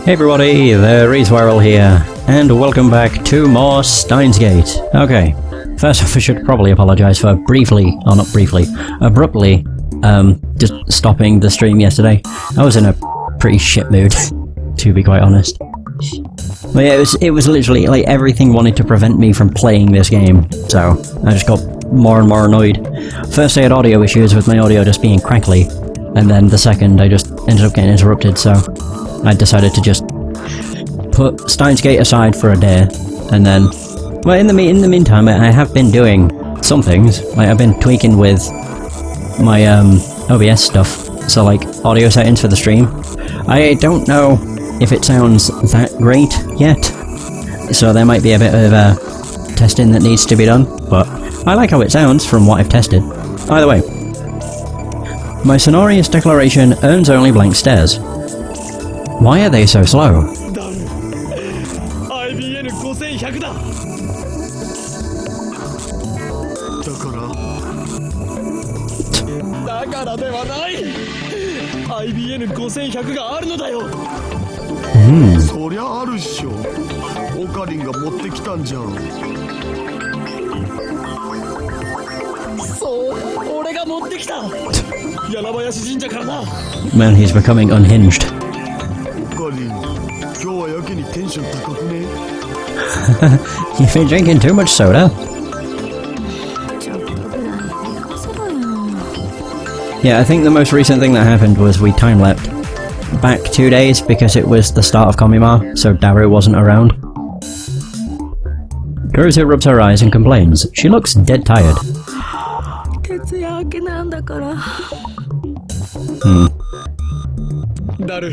Hey everybody, the Reeswirl here, and welcome back to more Steins Gate. Okay, first off I should probably apologise for abruptly just stopping the stream yesterday. I was in a pretty shit mood, to be quite honest. But yeah, it was literally like everything wanted to prevent me from playing this game, so I just got more and more annoyed. First I had audio issues with my audio just being crackly, and then the second I just ended up getting interrupted, so I decided to just put Steins Gate aside for a day, and then, well, in the meantime, I have been doing some things. Like, I've been tweaking with my OBS stuff, so like audio settings for the stream. I don't know if it sounds that great yet, so there might be a bit of testing that needs to be done, but I like how it sounds from what I've tested. Either way, my sonorous declaration earns only blank stares. Why are they so slow? Man, he's becoming unhinged. You've been drinking too much soda. Yeah, I think the most recent thing that happened was we time-leapt back 2 days because it was the start of Komima, so Daru wasn't around. Kurusu rubs her eyes and complains. She looks dead tired. Daru,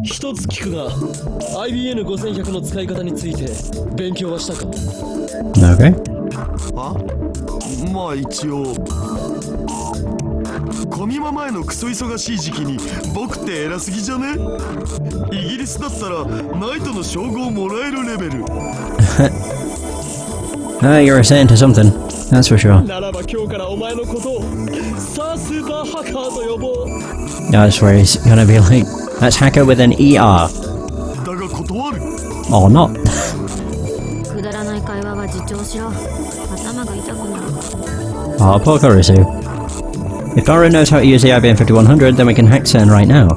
一つ聞くが IBN5100 の使い方について勉強はしたか Okay. あ、まあ一応コミマ前のクソ忙しい時期に僕って偉すぎじゃね？イギリスだったらナイトの称号もらえるレベル。You're saying to something, that's for sure. ならば今日からお前のことをさあスーパーハッカーと呼ぼう。That's where he's gonna be like, that's hacker with an ER. だが断る。 Or not. くだらない会話は自重しろ。頭が痛くなる。 Oh, poor Kurusu. If Daru knows how to use the IBM 5100, then we can hack CERN right now.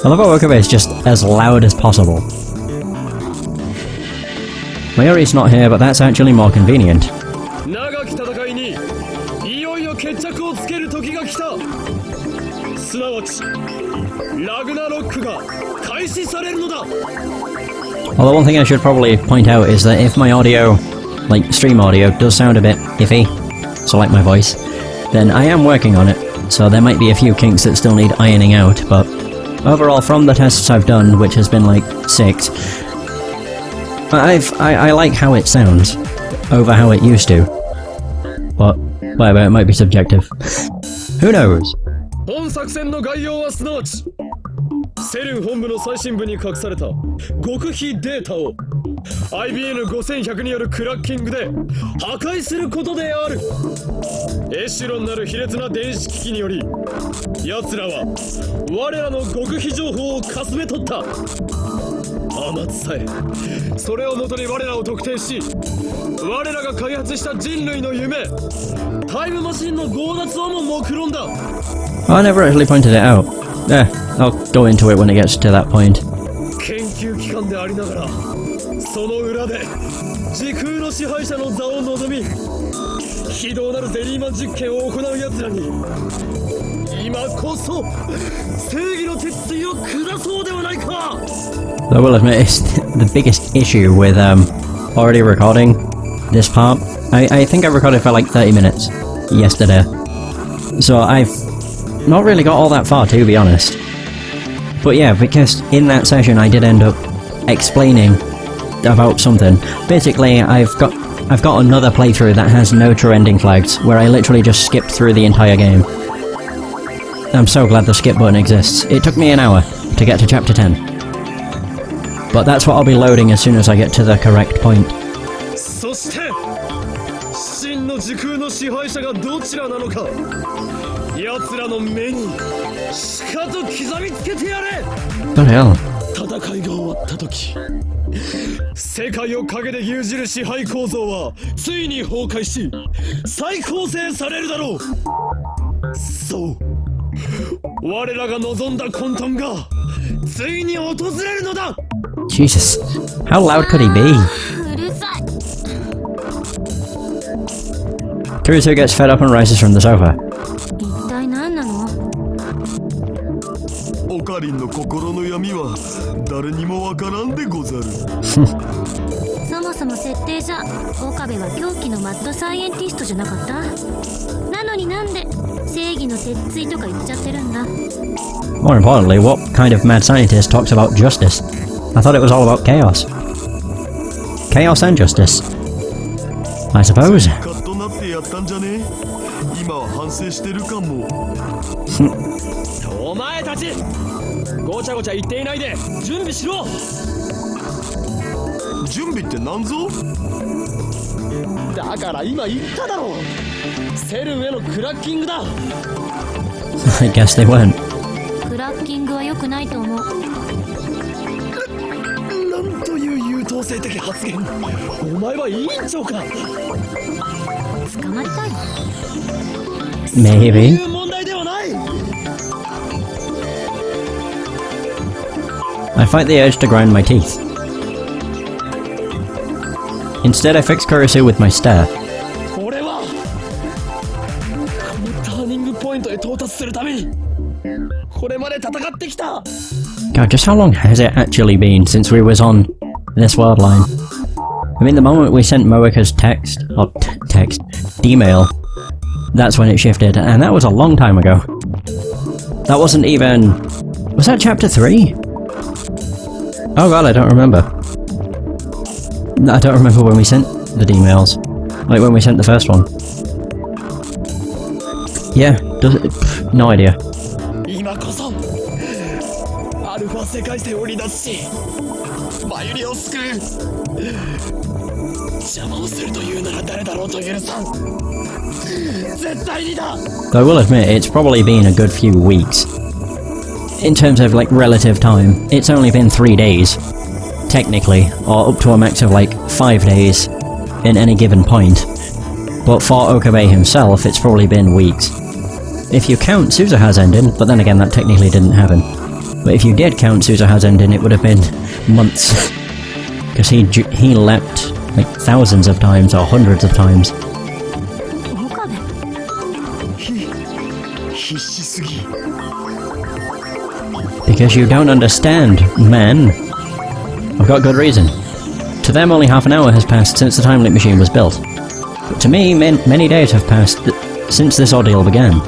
I love how Okabe is just as loud as possible. Mayori's not here, but that's actually more convenient. Although one thing I should probably point out is that if my audio, like stream audio, does sound a bit iffy, so like my voice, then I am working on it, so there might be a few kinks that still need ironing out, but overall from the tests I've done, which has been like 6, I like how it sounds over how it used to, but whatever, it might be subjective. Who knows? セルン本部の最新部に隠された極秘データを IBN5100 によるクラッキングで破壊することである。エシュロンなる卑劣な電子機器により奴らは我らの極秘情報をかすめ取った。天津さえそれをもとに我らを特定し、我らが開発した人類の夢タイムマシンの強奪をも目論んだ。 I never actually pointed it out. Yeah, I'll go into it when it gets to that point. 研究機関でありながらその裏で時空の支配者の座を望み非道なるゼリーマン実験を行う奴らに今こそ正義の鉄槌を下そうではないか。 I will admit, it's the biggest issue with already recording this part. I think I recorded for like 30 minutes yesterday, so I've not really got all that far, to be honest. But yeah, because in that session I did end up explaining about something. Basically, I've got another playthrough that has no true ending flags, where I literally just skipped through the entire game. I'm so glad the skip button exists. It took me an hour to get to chapter 10. But that's what I'll be loading as soon as I get to the correct point. そして真の時空の支配者がどちらなのか奴らの目にしかと刻みつけてやれ。 What the hell? 戦いが終わった時、世界を陰で牛耳る支配構造はついに崩壊し再構成されるだろう。そう、我らが望んだ混沌がついに訪れるのだ。 Jesus. How loud could he be? うるさい。 Kurusu gets fed up and rises from the sofa. 一体何なの？オカリンの心の闇は誰にもわからんでござる。そもそも設定じゃ岡部は狂気のマッドサイエンティストじゃなかった？なのになんで正義の鉄槌とか言っちゃってるんだ。 More importantly, what kind of mad scientist talks about justice? I thought it was all about chaos. Chaos and justice. I suppose. カッとなってやったんじゃね？今は反省してるかも。お前たちごちゃごちゃ言っていないで準備しろ。準備って何ぞ？だから今言っただろう。セルンへのクラッキングだ。 I guess they weren't. クラッキングは良くないと思う。なんという優等生的発言。お前は委員長か。捕まりたい。 Maybe. そういう問題ではない。 I fight the urge to grind my teeth. Instead, I fix Kurusu with my stare. 俺はこのターニングポイントへ到達するためにこれまで戦ってきた。 God, just how long has it actually been since we was on this world line? I mean, the moment we sent Moeka's text, or text, D-mail, that's when it shifted, and that was a long time ago. That wasn't even... Was that chapter 3? Oh god, I don't remember. I don't remember when we sent the D-mails. Like when we sent the first one. Yeah, does it... Pff, no idea. 今こそアルファ世界線を離脱しマユリを救う。邪魔をするというなら誰だろうと許さん。絶対にだ。 Though I will admit, it's probably been a good few weeks. In terms of, like, relative time, it's only been 3 days, technically, or up to a max of, like, 5 days in any given point. But for Okabe himself, it's probably been weeks. If you count Suzuha's ending, but then again, that technically didn't happen. But if you did count Suzuha's ending, it would have been months. Because he leapt, like, thousands of times, or hundreds of times. 岡部。必死すぎ。 Because you don't understand, man. I've got good reason. To them, only half an hour has passed since the time leap machine was built. But to me, many days have passed since this ordeal began.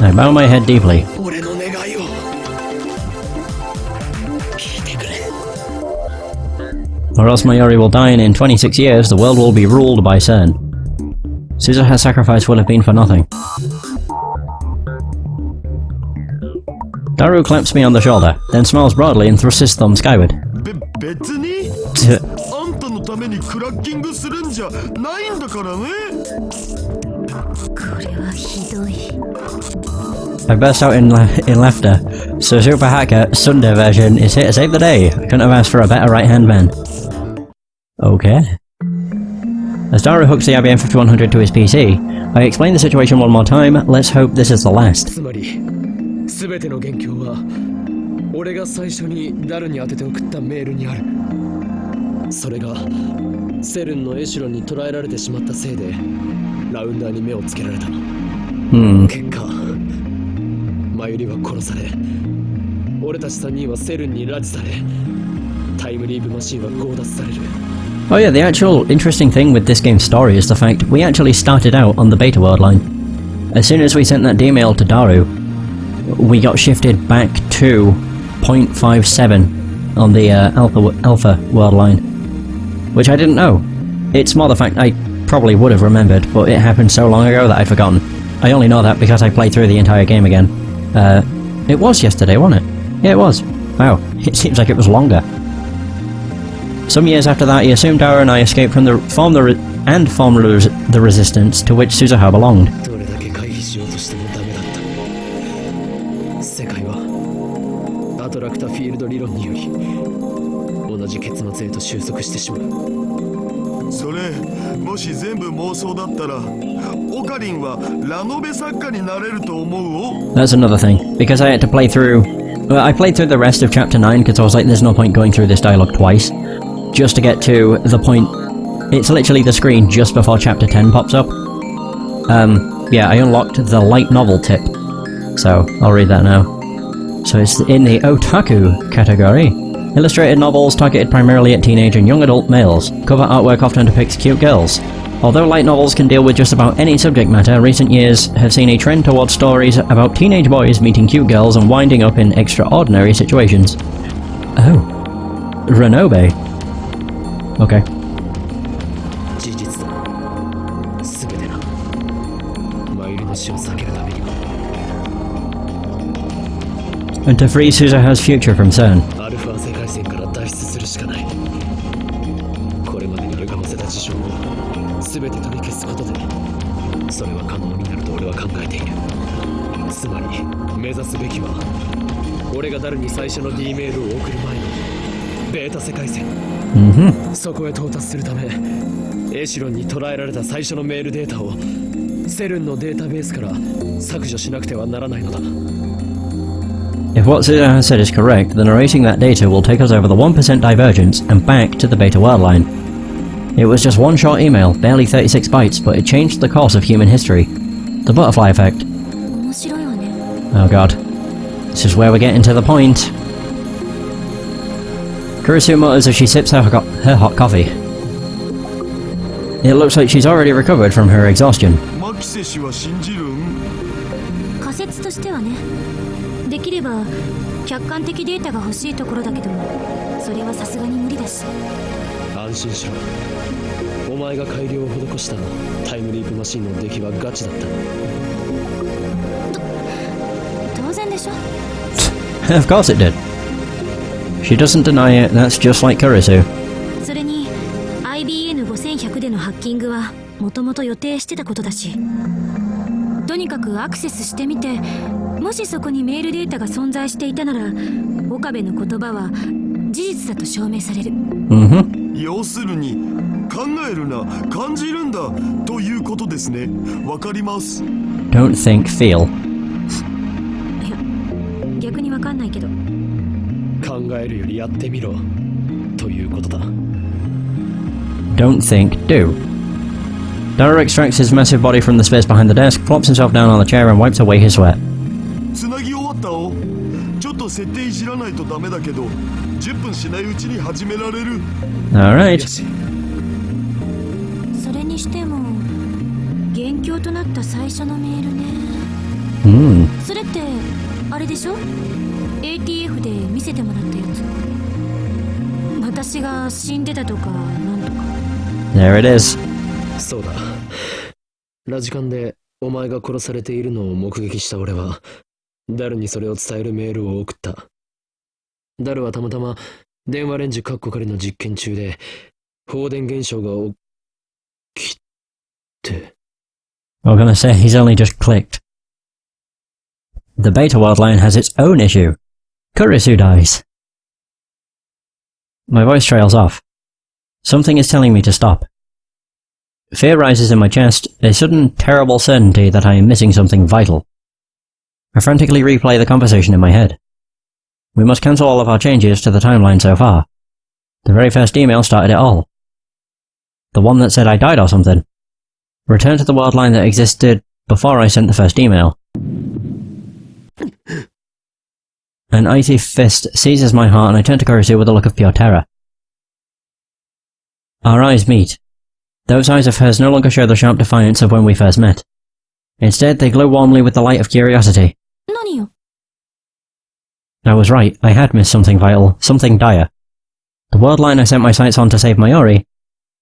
I bow my head deeply. 俺の願いを聞いてくれ。 Or else Mayuri will die and in 26 years the world will be ruled by CERN. Suzuha's sacrifice will have been for nothing. Daru claps me on the shoulder, then smiles broadly and thrusts his thumb skyward. 別にあんたのためにクラッキングするんじゃないんだからね。これはひどい。 I burst out in laughter. So Super Hacker Sunday version is here to save the day. I couldn't have asked for a better right-hand man. Okay. As Daru hooks the IBM 5100 to his PC, I explain the situation one more time. Let's hope this is the last. つまり全ての元凶は俺が最初にダルに当てて送ったメールにある。それがセルンのエシュロンに捕らえられてしまったせいでラウンダーに目をつけられた。結果マユリは殺され、俺たち3人はセルンに拉致され、タイムリープマシンは強奪される。 Oh yeah, the actual interesting thing with this game's story is the fact we actually started out on the beta world line. As soon as we sent that D-mail to Daru, we got shifted back to 0.57 on the alpha world line, which I didn't know. It's more the fact I probably would have remembered, but it happened so long ago that I'd forgotten. I only know that because I played through the entire game again. It was yesterday, wasn't it? Yeah, it was. Wow, it seems like it was longer. Some years after that, he assumed Daru and I escaped from formed the resistance to which Suzuha belonged. どれだけ回避しようとしてもダメだった。世界はアトラクタフィールド理論により同じ結末へと収束してしまう。それもし全部妄想だったらオカリンはラノベ作家になれると思うお。 That's another thing, because I had to play through... Well, I played through the rest of Chapter 9 because I was like, there's no point going through this dialogue twice. Just to get to the point... It's literally the screen just before Chapter 10 pops up. Yeah, I unlocked the light novel tip. So, I'll read that now. So it's in the otaku category. Illustrated novels targeted primarily at teenage and young adult males. Cover artwork often depicts cute girls. Although light novels can deal with just about any subject matter, recent years have seen a trend towards stories about teenage boys meeting cute girls and winding up in extraordinary situations. Oh. Renobe. Okay. 事実だ。全てな。マユリの死を避けるためにも。 And to free Suzuha's future from CERN. アルファ世界線から脱出するしかない。これまでに歪ませた事象を全て取り消すことでそれは可能になると俺は考えている。つまり目指すべきは俺がダルに最初の D メールを送る前のベータ世界線。そこへ到達するためエシロンに捉えられた最初のメールデータをセルンのデータベースから削除しなくてはならないのだ。 If what Suzuha said is correct, then erasing that data will take us over the 1% divergence and back to the beta world line. It was just one short email, barely 36 bytes, but it changed the course of human history. The butterfly effect. Oh god. This is where we're getting to the point. Kurisu mutters as she sips her hot coffee. It looks like she's already recovered from her exhaustion. マキセ氏は信じるん？仮説としてはね。できれば客観的データが欲しいところだけど、それはさすがに無理だし。安心しろ。お前が改良を施したタイムリープマシンの出来はガチだった。当然でしょ。Of course it did. She doesn't deny it, that's just like Kurisu. それに IBN5100 でのハッキングはもともと予定してたことだし、とにかくアクセスしてみて、もしそこにメールデータが存在していたなら岡部の言葉は事実だと証明される。要するに考えるな、感じるんだということですね。わかります。 Don't think, feel. いや、逆にわかんないけど。考えるよりやってみろということだ。 Don't think, do. Daru extracts his massive body from the space behind the desk, flops himself down on the chair and wipes away his sweat. つなぎ終わったお。ちょっと設定いじらないとダメだけど、10分しないうちに始められる。 Alright. それにしても元凶となった最初のメールね。それってあれでしょ？ ATF で見せてもらったやつ。私が死んでたとかなんとか。 There it is. そうだ。ラジカンでお前が殺されているのを目撃した俺はダルにそれを伝えるメールを送った。ダルはたまたま電話レンジカッコ仮の実験中で放電現象が起きて。 I'm gonna say he's only just clicked. The beta world line has its own issue. Kurisu dies. My voice trails off. Something is telling me to stop. Fear rises in my chest, a sudden terrible certainty that I am missing something vital. I frantically replay the conversation in my head. We must cancel all of our changes to the timeline so far. The very first email started it all. The one that said I died or something. Return to the world line that existed before I sent the first email. An icy fist seizes my heart and I turn to Kurisu with a look of pure terror. Our eyes meet. Those eyes of hers no longer show the sharp defiance of when we first met. Instead, they glow warmly with the light of curiosity. 何よ。 I was right, I had missed something vital, something dire. The world line I set my sights on to save Mayuri.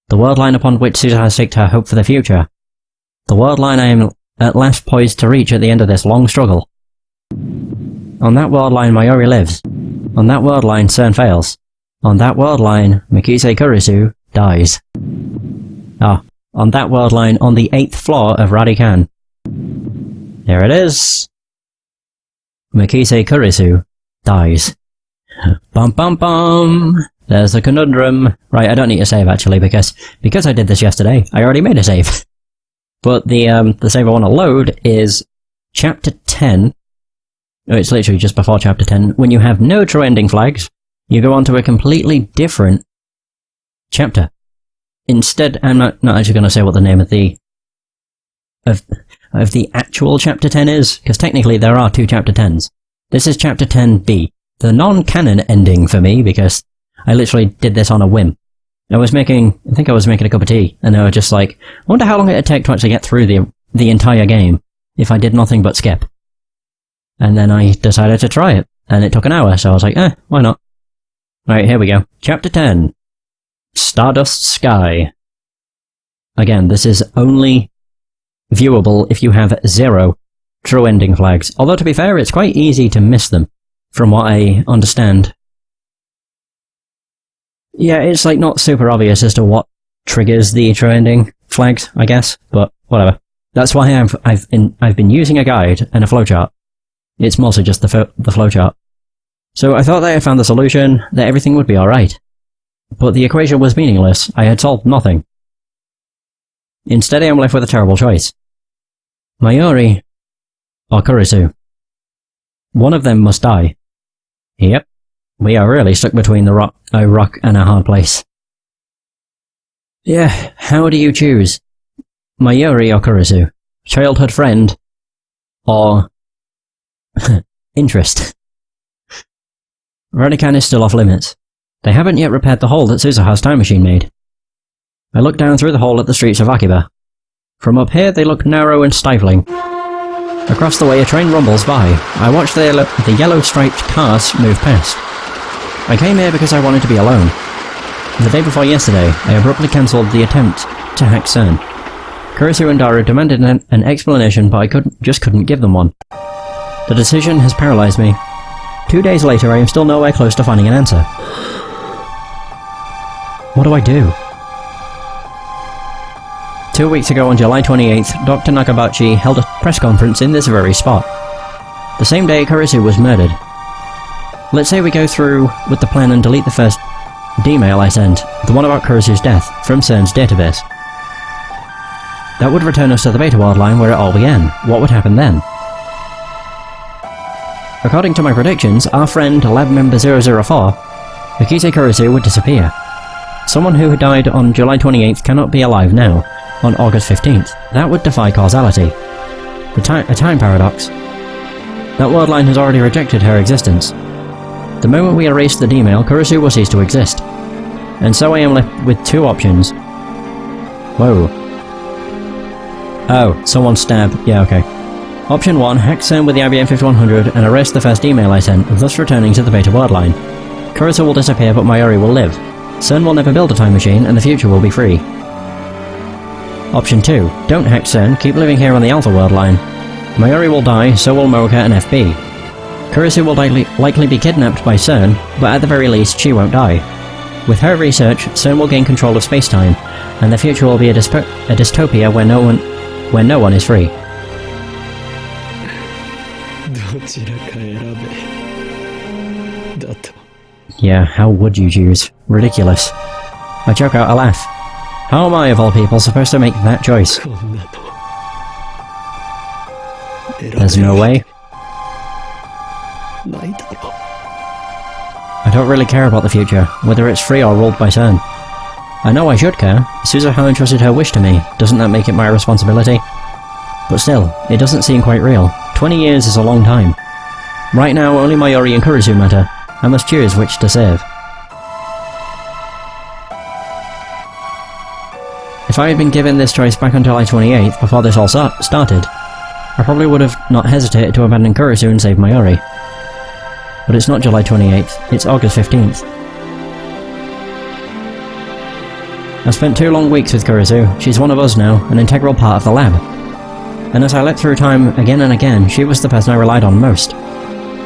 The world line upon which Suzuha has staked her hope for the future. The world line I am at last poised to reach at the end of this long struggle. On that world line Mayuri lives. On that world line CERN fails. On that world line Mikise Kurisu dies. On that world line on the 8th floor of Radican. Here it is. Mikise Kurisu dies. Bum bum bum! There's the conundrum. Right, I don't need to save actually, because I did this yesterday, I already made a save. But the save I want to load is Chapter 10. Oh, it's literally just before Chapter 10. When you have no true ending flags, you go on to a completely different chapter. Instead, I'm not actually going to say what the name of the actual Chapter 10 is, because technically there are two Chapter 10s. This is Chapter 10B, the non-canon ending for me, because I literally did this on a whim. I think I was making a cup of tea, and I was just like, I wonder how long it'd take to actually get through the entire game if I did nothing but skip. And then I decided to try it, and it took an hour, so I was like, why not? Right, here we go. Chapter 10. Stardust Sky. Again, this is only viewable if you have 0 true ending flags. Although, to be fair, it's quite easy to miss them, from what I understand. Yeah, it's like not super obvious as to what triggers the true ending flags, I guess, but whatever. That's why I've been using a guide and a flowchart. It's mostly just the flowchart. So I thought that I found the solution, that everything would be alright. But the equation was meaningless. I had solved nothing. Instead, I am left with a terrible choice. Mayuri or Kurisu. One of them must die. Yep. We are really stuck between a rock and a hard place. Yeah, how do you choose? Mayuri or Kurisu? Childhood friend? Or interest? Radican is still off limits. They haven't yet repaired the hole that Suzuha's time machine made. I look down through the hole at the streets of Akiba. From up here they look narrow and stifling. Across the way a train rumbles by. I watch the yellow-striped cars move past. I came here because I wanted to be alone. The day before yesterday, I abruptly cancelled the attempt to hack CERN. Kurisu and Daru demanded an explanation, but I just couldn't give them one. The decision has paralysed me. 2 days later, I am still nowhere close to finding an answer. What do I do? 2 weeks ago on July 28th, Dr. Nakabachi held a press conference in this very spot. The same day, Kurisu was murdered. Let's say we go through with the plan and delete the first D-mail I sent, the one about Kurisu's death, from CERN's database. That would return us to the Beta World line where it all began. What would happen then? According to my predictions, our friend, lab member 004, Mikise Kurisu would disappear. Someone who had died on July 28th cannot be alive now, on August 15th. That would defy causality. A time paradox. That world line has already rejected her existence. The moment we erase the D-mail, Kurisu will cease to exist. And so I am left with two options. Whoa. Oh, someone stabbed. Yeah, okay. Option 1, hack CERN with the IBM 5100 and erase the first email I sent, thus returning to the Beta World line. Kurisu will disappear but Mayuri will live. CERN will never build a time machine and the future will be free. Option 2, don't hack CERN, keep living here on the Alpha World line. Mayuri will die, so will Mocha and FB. Kurisu will likely be kidnapped by CERN, but at the very least she won't die. With her research, CERN will gain control of space-time, and the future will be a dystopia where no one is free. Yeah, how would you choose? Ridiculous. I choke out a laugh. How am I, of all people, supposed to make that choice? There's no way. I don't really care about the future, whether it's free or ruled by CERN. I know I should care. Suzuha entrusted her wish to me. Doesn't that make it my responsibility? But still, it doesn't seem quite real. 20 years is a long time. Right now, only Mayuri and Kurisu matter. I must choose which to save. If I had been given this choice back on July 28th, before this all started, I probably would have not hesitated to abandon Kurisu and save Mayuri. But it's not July 28th, it's August 15th. I spent 2 long weeks with Kurisu. She's one of us now, an integral part of the lab. And as I let through time again and again, she was the person I relied on most.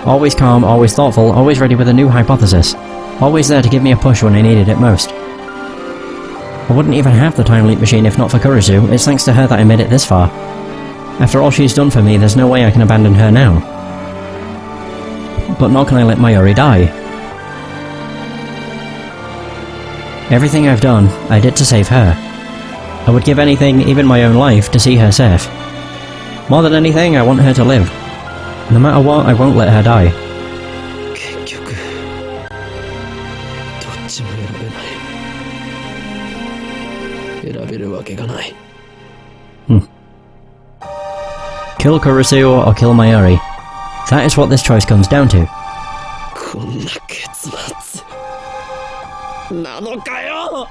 Always calm, always thoughtful, always ready with a new hypothesis. Always there to give me a push when I needed it most. I wouldn't even have the time leap machine if not for Kurisu. It's thanks to her that I made it this far. After all she's done for me, there's no way I can abandon her now. But nor can I let Mayuri die. Everything I've done, I did to save her. I would give anything, even my own life, to see her safe. More than anything, I want her to live. No matter what, I won't let her die. 結局どっちも選べない選べるわけがない Kill Kurisu or kill Mayuri. That is what this choice comes down to. こんな結末なのかよ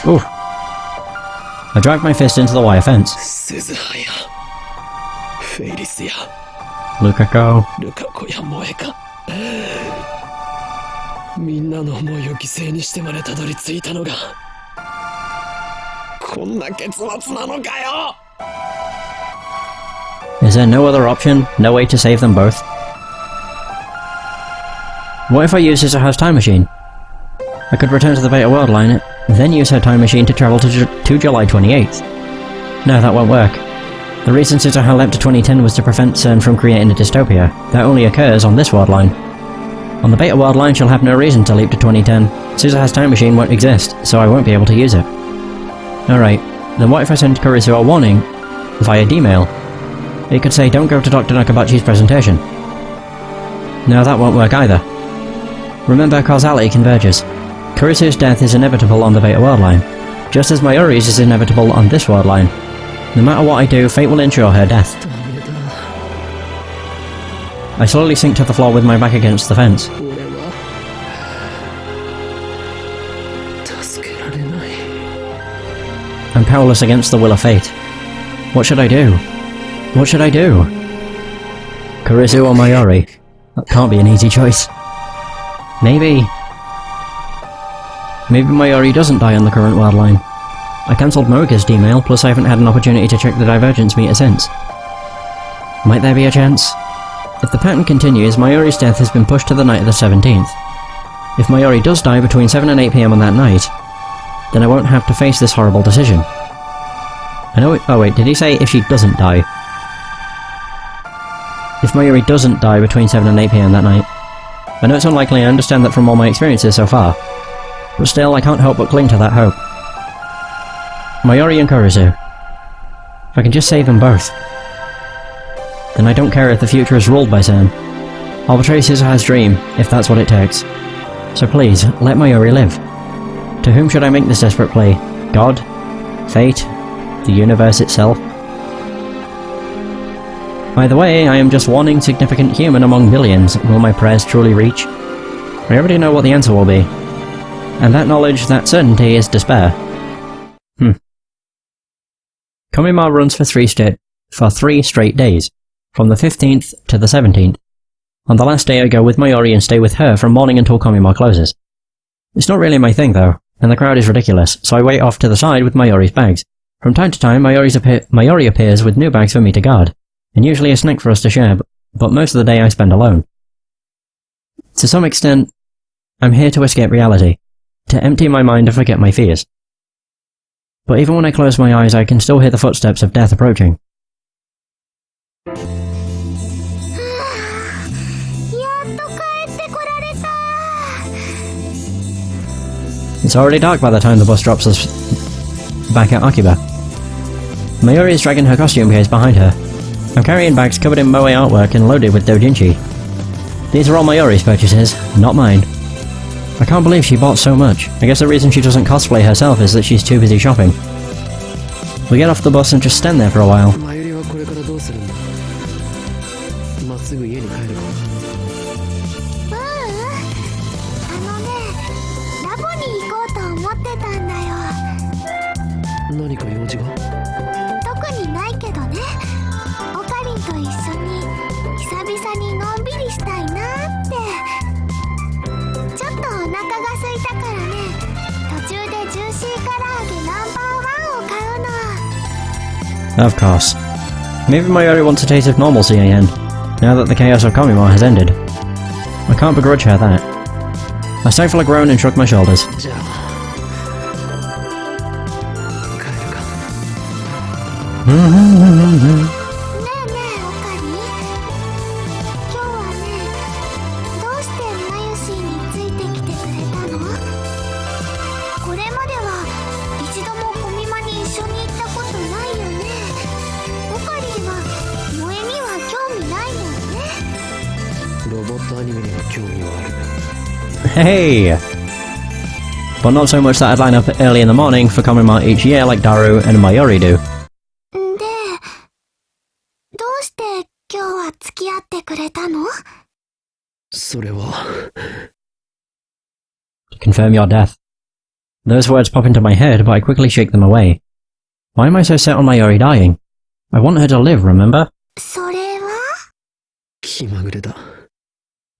Ooh. I drive my fist into the wire fence. 鈴葉やフェイリスや Lukako. ルカ子や萌えかみんなの思いを犠牲にしてまでたどり着いたのがこんな結末なのかよ Is there no other option? No way to save them both? What if I use Shizuha's time machine? I could return to the Beta World line, then use her time machine to travel to July 28th. No, that won't work. The reason Shizuha leapt to 2010 was to prevent CERN from creating a dystopia. That only occurs on this world line. On the Beta World line, she'll have no reason to leap to 2010. Shizuha's time machine won't exist, so I won't be able to use it. Alright, then what if I send Kurisu a warning via D-mail? It could say, don't go to Dr. Nakabachi's presentation. No, that won't work either. Remember, causality converges. Kurisu's death is inevitable on the Beta World line, just as Mayuri's is inevitable on this world line. No matter what I do, fate will ensure her death. I slowly sink to the floor with my back against the fence. 俺は助けられない I'm powerless against the will of fate. What should I do? What should I do? Kurisu or Mayuri? That can't be an easy choice. Maybe Mayuri doesn't die on the current world line. I cancelled Morika's D-mail, plus I haven't had an opportunity to check the divergence meter since. Might there be a chance? If the pattern continues, Mayuri's death has been pushed to the night of the 17th. If Mayuri does die between 7 and 8 PM on that night, then I won't have to face this horrible decision. I know oh wait, did he say if she doesn't die? If Mayuri doesn't die between 7 and 8 PM that night. I know it's unlikely, I understand that from all my experiences so far. But still, I can't help but cling to that hope. Mayuri and Kurisu. If I can just save them both, then I don't care if the future is ruled by CERN. I'll betray Shizuha's dream, if that's what it takes. So please, let Mayuri live. To whom should I make this desperate plea? God? Fate? The universe itself? By the way, I am just one insignificant human among billions. Will my prayers truly reach? I already know what the answer will be. And that knowledge, that certainty, is despair. Komima runs for 3 straight days, from the 15th to the 17th. On the last day I go with Mayuri and stay with her from morning until Komima closes. It's not really my thing though, and the crowd is ridiculous, so I wait off to the side with Mayuri's bags. From time to time, Mayuri appears with new bags for me to guard, and usually a snack for us to share, but most of the day I spend alone. To some extent, I'm here to escape reality, to empty my mind and forget my fears. But even when I close my eyes, I can still hear the footsteps of death approaching. It's already dark by the time the bus drops us back at Akiba. Mayuri is dragging her costume case behind her. I'm carrying bags covered in moe artwork and loaded with doujinshi. These are all Mayuri's purchases, not mine. I can't believe she bought so much. I guess the reason she doesn't cosplay herself is that she's too busy shopping. We get off the bus and just stand there for a while. マユリはこれからどうするんだまっすぐ家に帰るかラボに行こうと思ってたんだよ何か用事が特にないけどねオカリンと一緒に久々にのんびりしたいなってちょっとお腹が空いたからね途中でジューシー唐揚げナンバー1を買うの Of course. Maybe Mayuri wants a taste of normalcy again, now that the chaos of Komima has ended. I can't begrudge her that. I stifle a groan and shrug my shoulders. じゃあ帰るかねえねえオカリン、今日はね、どうしてマユシーについてきてくれたの？これまでは一度もコミマに一緒に行ったことないよね。オカリンは萌えには興味ないもんね。ロボットアニメには興味はある。 Hey! But not so much that I'd line up early in the morning for Komima each year like Daru and Mayuri do. で、どうして今日は付き合ってくれたの？それは To confirm your death. Those words pop into my head, but I quickly shake them away. Why am I so set on Mayuri dying? I want her to live, remember? それは？気まぐれだ。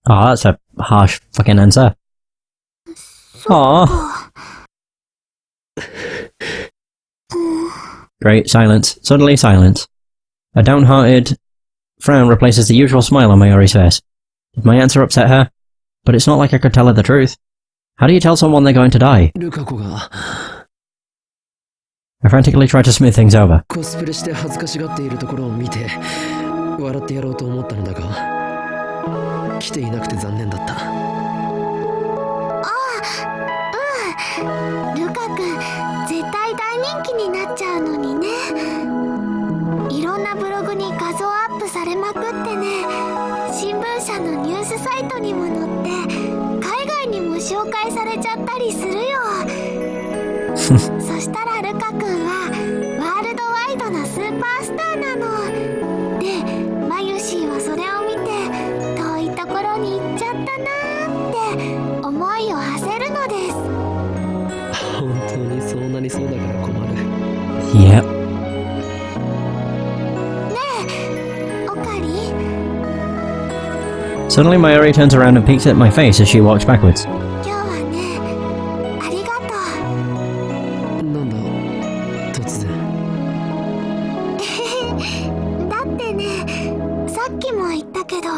Oh, that's a harsh fucking answer. そっ Aw. か。Great, silence. Suddenly silence. A downhearted frown replaces the usual smile on Mayuri's face. Did my answer upset her? But it's not like I could tell her the truth. How do you tell someone they're going to die? ルカ子が I frantically try to smooth things over. コスプレして恥ずかしがっているところを見て笑ってやろうと思ったのだが、来ていなくて残念だった。ルカ君、絶対大人気になっちゃうのにね。いろんなブログに画像アップされまくってね、新聞社のニュースサイトにも載って海外にも紹介されちゃったりするよ。そしたらルカ君はワールドワイドなスーパースターなので、マユシーはそれを見て遠いところに行っちゃったなーって思いを馳せるのです。本当にそうなりそうだから困る。 Yep. ねえ、オカリ。 Suddenly Mayuri turns around and peeks at my face as she walks backwards. 今日はね、ありがとう。なんだ突然。だってね、さっきも言ったけど、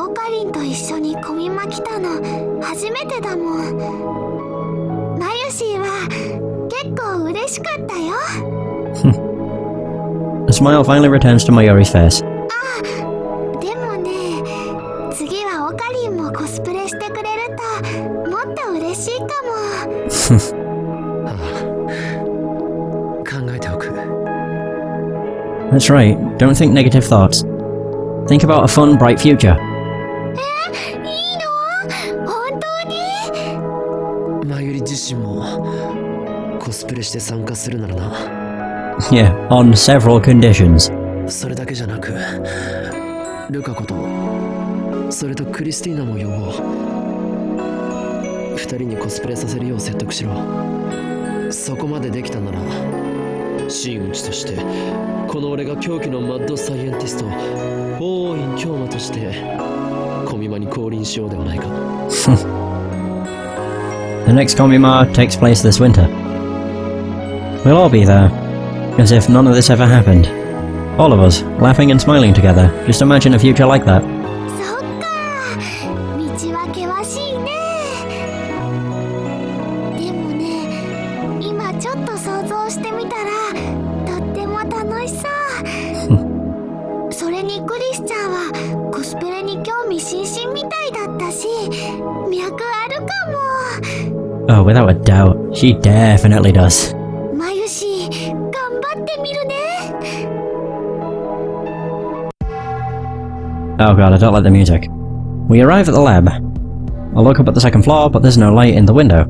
オカリンと一緒にコミマ来たの初めてだもん。マユシーは結構嬉しかったよ。A smile finally returns to Mayuri's face. でもね、次はオカリンもコスプレしてくれるともっと嬉しいかも。ああ、考えておく。 That's right, don't think negative thoughts. Think about a fun, bright future. いいの？本当に？マユリ自身もコスプレして参加するならな。 Yeah, on several conditions. それだけじゃなく、ルカ子とそれとクリスティーナも呼ぼう。二人にコスプレさせるよう説得しろ。そこまでできたなら真打ちとしてこの俺が狂気のマッドサイエンティスト大院京馬としてコミマに降臨しようではないか。 The next Komima takes place this winter. We'll all be there, as if none of this ever happened. All of us, laughing and smiling together. Just imagine a future like that. そっか、道は険しいね。でもね、今ちょっと想像してみたらとっても楽しそう。それにクリスちゃんはコスプレに興味津々みたいだったし、脈あるかも。 Oh, without a doubt. She definitely does. マユシ、頑張ってみるね。 Oh god, I don't like the music. We arrive at the lab. I look up at the second floor, but there's no light in the window.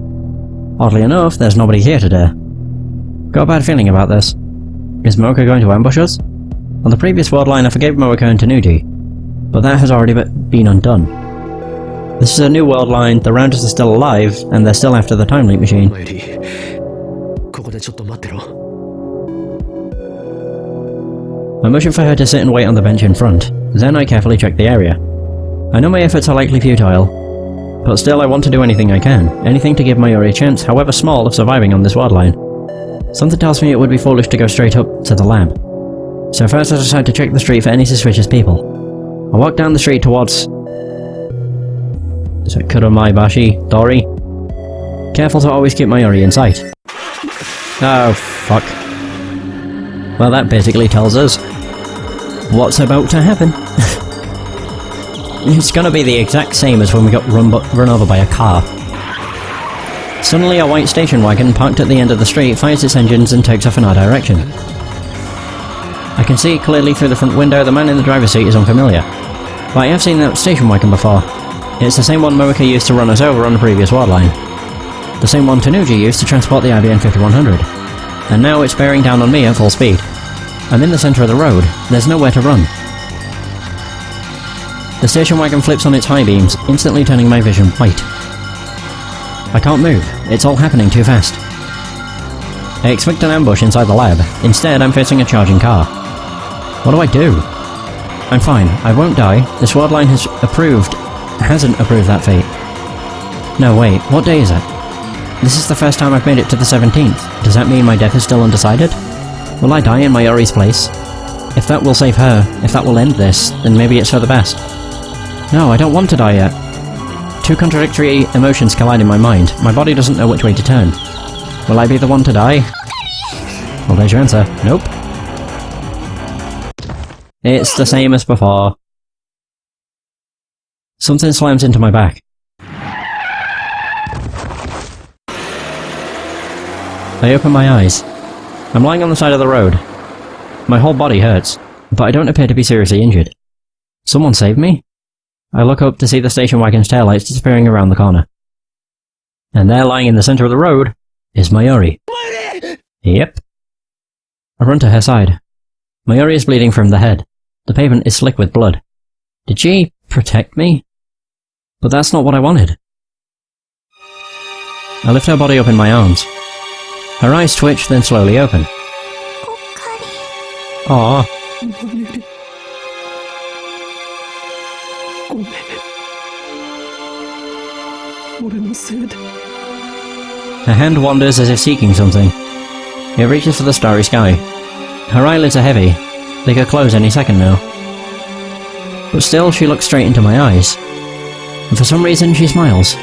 Oddly enough, there's nobody here today. Got a bad feeling about this. Is Mocha going to ambush us? On the previous world line, I forgave Mocha and Tanuji, but that has already been undone. This is a new world line, the Rounders are still alive, and they're still after the time leap machine. マユリ、ここでちょっと待ってろ。 I motion for her to sit and wait on the bench in front. Then I carefully check the area. I know my efforts are likely futile, but still I want to do anything I can. Anything to give Mayuri a chance, however small, of surviving on this world line. Something tells me it would be foolish to go straight up to the lab. So first I decide to check the street for any suspicious people. I walk down the street towards... Is it Kuromaibashi? Dori? Careful to always keep Mayuri in sight. Oh, fuck. Well, that basically tells us what's about to happen. It's gonna be the exact same as when we got run over by a car. Suddenly a white station wagon parked at the end of the street fires its engines and takes off in our direction. I can see clearly through the front window the man in the driver's seat is unfamiliar. But I have seen that station wagon before. It's the same one Moika used to run us over on the previous ward line. The same one Tanuji used to transport the IBM 5100. And now it's bearing down on me at full speed. I'm in the centre of the road, there's nowhere to run. The station wagon flips on its high beams, instantly turning my vision white. I can't move, it's all happening too fast. I expect an ambush inside the lab, instead I'm facing a charging car. What do I do? I'm fine, I won't die, this ward line hasn't approved that fate. No wait, what day is it? This is the first time I've made it to the 17th, does that mean my death is still undecided? Will I die in Mayuri's place? If that will save her, if that will end this, then maybe it's for the best. No, I don't want to die yet. Two contradictory emotions collide in my mind. My body doesn't know which way to turn. Will I be the one to die? Well, there's your answer. Nope. It's the same as before. Something slams into my back. I open my eyes. I'm lying on the side of the road. My whole body hurts, but I don't appear to be seriously injured. Someone saved me? I look up to see the station wagon's taillights disappearing around the corner. And there, lying in the centre of the road, is Mayuri. Yep. I run to her side. Mayuri is bleeding from the head. The pavement is slick with blood. Did she protect me? But that's not what I wanted. I lift her body up in my arms. Her eyes twitch, then slowly open. Aww. Her hand wanders as if seeking something. It reaches for the starry sky. Her eyelids are heavy. They could close any second now. But still, she looks straight into my eyes. And for some reason, she smiles.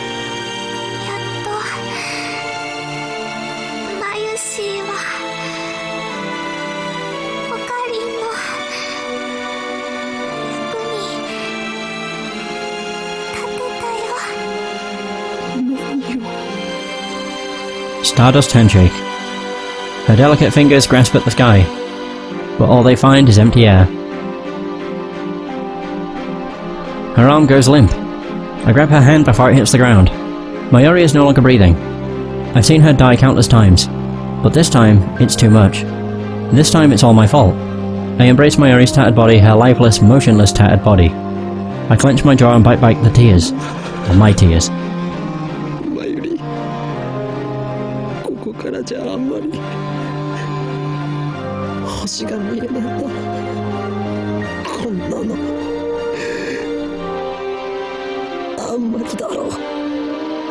Stardust handshake. Her delicate fingers grasp at the sky, but all they find is empty air. Her arm goes limp. I grab her hand before it hits the ground. Mayuri is no longer breathing. I've seen her die countless times, but this time, it's too much. This time it's all my fault. I embrace Mayuri's tattered body, her lifeless, motionless tattered body. I clench my jaw and bite back the tears. Or my tears.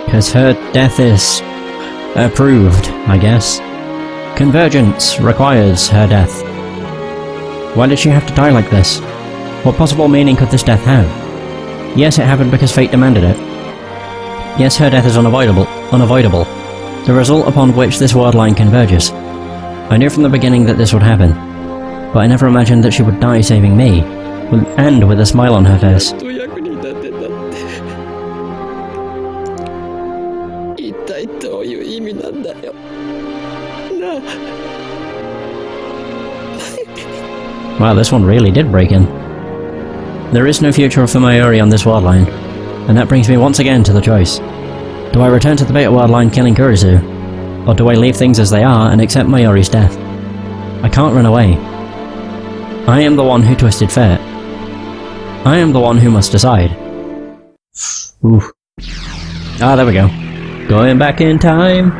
Because her death is approved, I guess. Convergence requires her death. Why did she have to die like this? What possible meaning could this death have? Yes, it happened because fate demanded it. Yes, her death is unavoidable. The result upon which this word line converges. I knew from the beginning that this would happen, but I never imagined that she would die saving me, and with a smile on her face. Wow, this one really did break in. There is no future for Mayuri on this ward line, and that brings me once again to the choice. Do I return to the Beta ward line killing Kurisu, or do I leave things as they are and accept Mayuri's death? I can't run away. I am the one who twisted fate. I am the one who must decide. Ooh. Ah, there we go. Going back in time.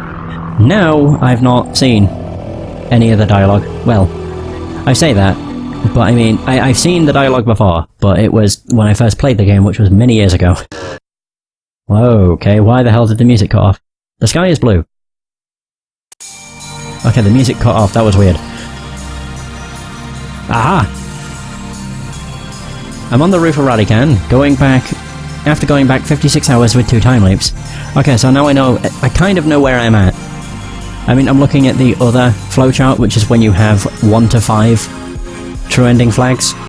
Now, I've not seen any of the dialogue. Well, I say that, but I mean, I've seen the dialogue before, but it was when I first played the game, which was many years ago. Whoa, okay, why the hell did the music cut off? The sky is blue. Okay, the music cut off, that was weird. Aha! I'm on the roof of Radican, after going back 56 hours with 2 time leaps. Okay, so now I kind of know where I'm at. I mean, I'm looking at the other flowchart, which is when you have 1 to 5 true ending flags.